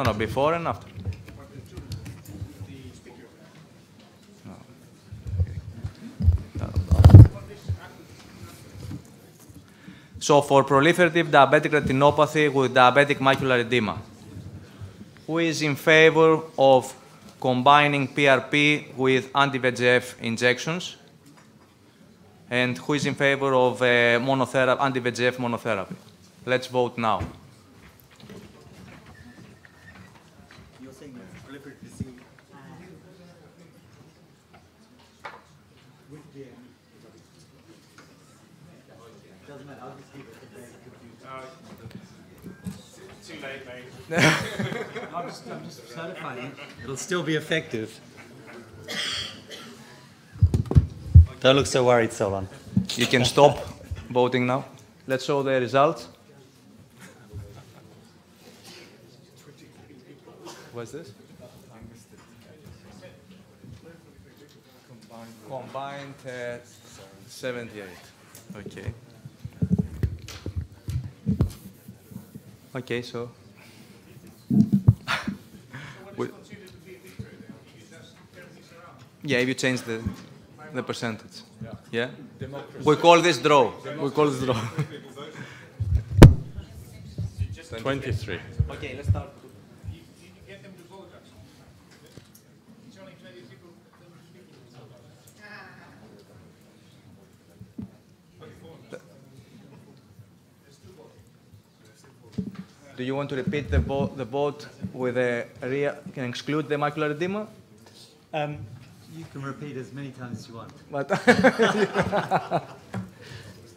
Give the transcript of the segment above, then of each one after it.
No, before and after. So for proliferative diabetic retinopathy with diabetic macular edema, who is in favor of combining PRP with anti-VEGF injections? And who is in favor of anti-VEGF monotherapy? Let's vote now. You're saying proliferative disease with DME. Doesn't matter, I'll just keep it confused. Too late, mate. I'm just certifying it'll still be effective. Don't look so worried, Solon. You can stop voting now. Let's show the results. What's this? Combined 78. Okay. Okay, so. Yeah, if you change the percentage. Yeah? We call this draw. We call this draw. 23. Okay, let's start. You get them to vote, actually. It's only 20 people. Do you want to repeat the vote with a real, can exclude the macular edema? You can repeat as many times as you want. But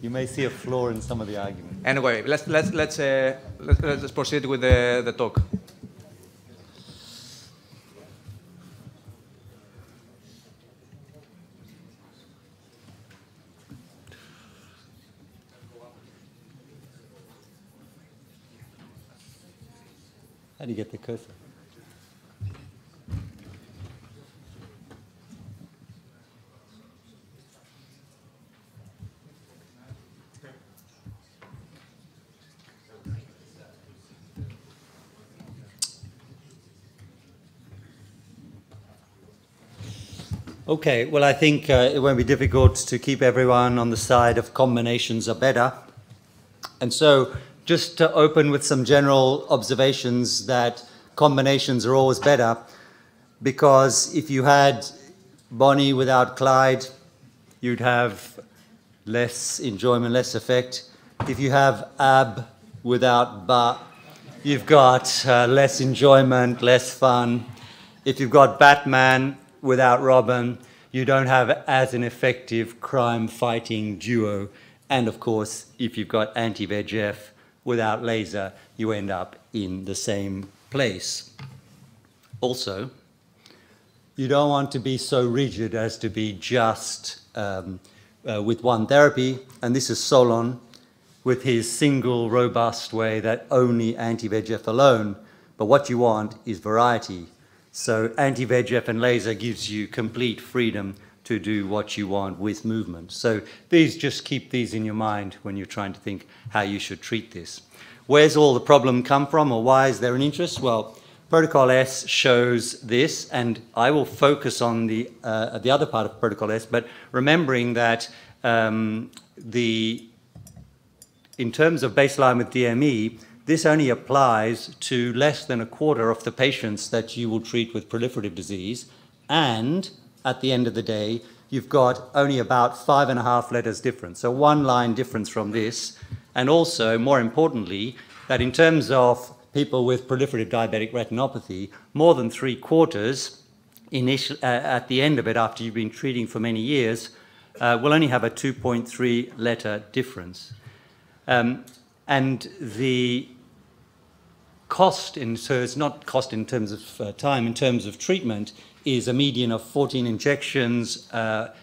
You may see a flaw in some of the argument. anyway, let's proceed with the talk. How do you get the cursor? Okay, well, I think it won't be difficult to keep everyone on the side of combinations are better. And so, just to open with some general observations that combinations are always better, because if you had Bonnie without Clyde, you'd have less enjoyment, less effect. If you have Ab without Ba, you've got less enjoyment, less fun. If you've got Batman without Robin, you don't have as an effective crime-fighting duo. And of course, if you've got anti-VEGF without laser, you end up in the same place. Also, you don't want to be so rigid as to be just with one therapy. And this is Solon with his single robust way that only anti-VEGF alone. But what you want is variety. So anti-VEGF and laser gives you complete freedom to do what you want with movement. So just keep these in your mind when you're trying to think how you should treat this. Where's all the problem come from, or why is there an interest? Well, Protocol S shows this, and I will focus on the other part of Protocol S, but remembering that in terms of baseline with DME, this only applies to less than a quarter of the patients that you will treat with proliferative disease. And at the end of the day, you've got only about 5.5 letters difference. So 1 line difference from this. And also, more importantly, that in terms of people with proliferative diabetic retinopathy, more than 3/4 at the end of it, after you've been treating for many years, will only have a 2.3 letter difference. And the cost, so it's not cost in terms of time, in terms of treatment, is a median of 14 injections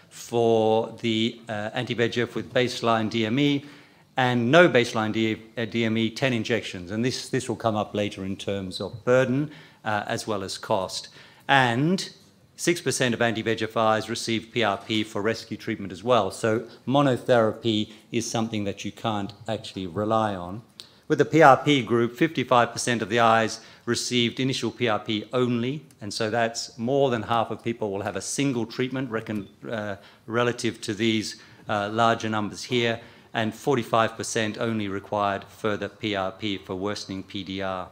for the anti-VEGF with baseline DME, and no baseline DME, 10 injections. And this will come up later in terms of burden as well as cost. And 6% of anti-VEGF eyes receive PRP for rescue treatment as well. So monotherapy is something that you can't actually rely on. With the PRP group, 55% of the eyes received initial PRP only, and so that's more than half of people will have a single treatment relative to these larger numbers here, and 45% only required further PRP for worsening PDR.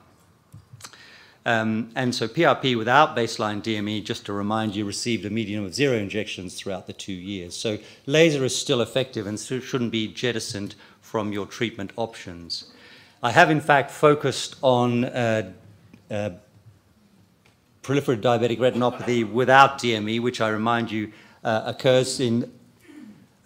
And so PRP without baseline DME, just to remind you, received a median of 0 injections throughout the 2 years. So laser is still effective and shouldn't be jettisoned from your treatment options. I have in fact focused on proliferative diabetic retinopathy without DME, which I remind you occurs in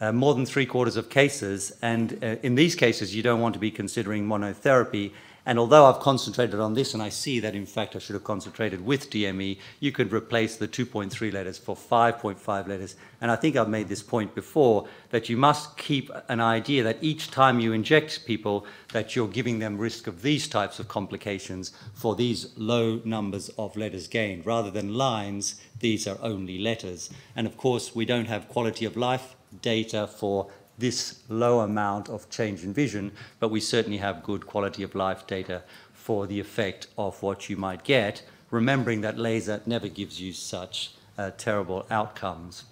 more than 3/4 of cases. And in these cases, you don't want to be considering monotherapy. And although I've concentrated on this, and I see that in fact I should have concentrated with DME, you could replace the 2.3 letters for 5.5 letters. And I think I've made this point before, that you must keep an idea that each time you inject people, that you're giving them risk of these types of complications for these low numbers of letters gained. Rather than lines, these are only letters. And of course, we don't have quality of life data for this low amount of change in vision, but we certainly have good quality of life data for the effect of what you might get, remembering that laser never gives you such terrible outcomes.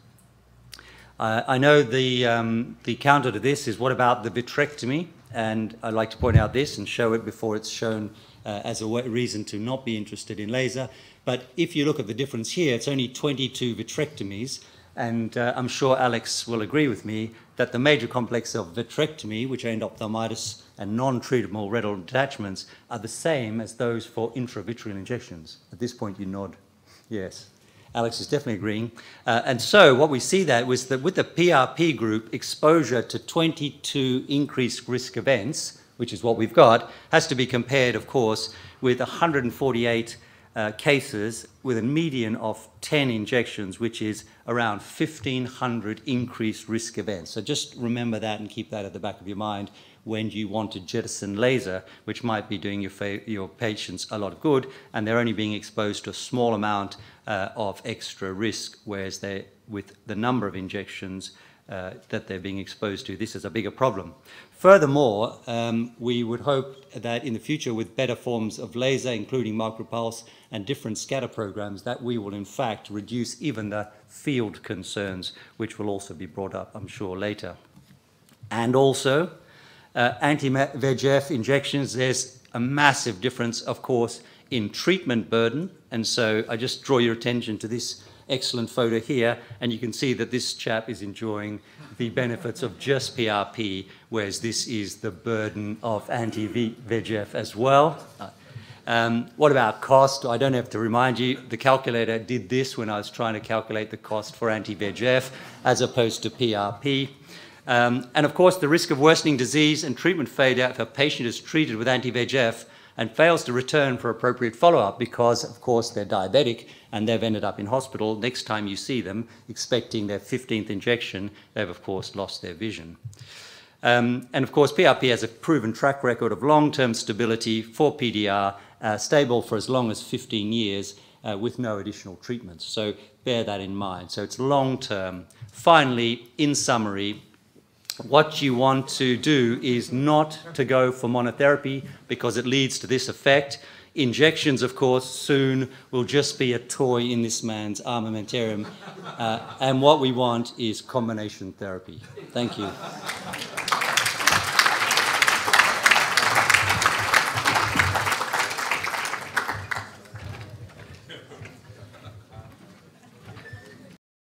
I know the counter to this is, what about the vitrectomy? And I'd like to point out this and show it before it's shown as a reason to not be interested in laser. But if you look at the difference here, it's only 22 vitrectomies. And I'm sure Alex will agree with me that the major complex of vitrectomy, which are endophthalmitis and non-treatable retinal detachments, are the same as those for intravitreal injections. At this point, you nod. Yes. Alex is definitely agreeing. And so what we see that was that with the PRP group, exposure to 22 increased risk events, which is what we've got, has to be compared, of course, with 148 cases with a median of 10 injections, which is around 1,500 increased risk events. So just remember that and keep that at the back of your mind when you want to jettison laser, which might be doing your patients a lot of good, and they're only being exposed to a small amount of extra risk, whereas they, with the number of injections that they're being exposed to, this is a bigger problem. Furthermore, we would hope that in the future, with better forms of laser, including micropulse and different scatter programs, that we will in fact reduce even the field concerns, which will also be brought up, I'm sure, later. And also, anti-VEGF injections, there's a massive difference, of course, in treatment burden. And so I just draw your attention to this excellent photo here, and you can see that this chap is enjoying the benefits of just PRP, whereas this is the burden of anti-VEGF as well. What about cost? I don't have to remind you, the calculator did this when I was trying to calculate the cost for anti-VEGF as opposed to PRP. And of course, the risk of worsening disease and treatment failure if a patient is treated with anti-VEGF and fails to return for appropriate follow-up because, of course, they're diabetic and they've ended up in hospital. Next time you see them, expecting their 15th injection, they've, of course, lost their vision. And, of course, PRP has a proven track record of long-term stability for PDR, stable for as long as 15 years with no additional treatments. So bear that in mind. So it's long-term. Finally, in summary, what you want to do is not to go for monotherapy because it leads to this effect. Injections, of course, soon will just be a toy in this man's armamentarium. And what we want is combination therapy. Thank you.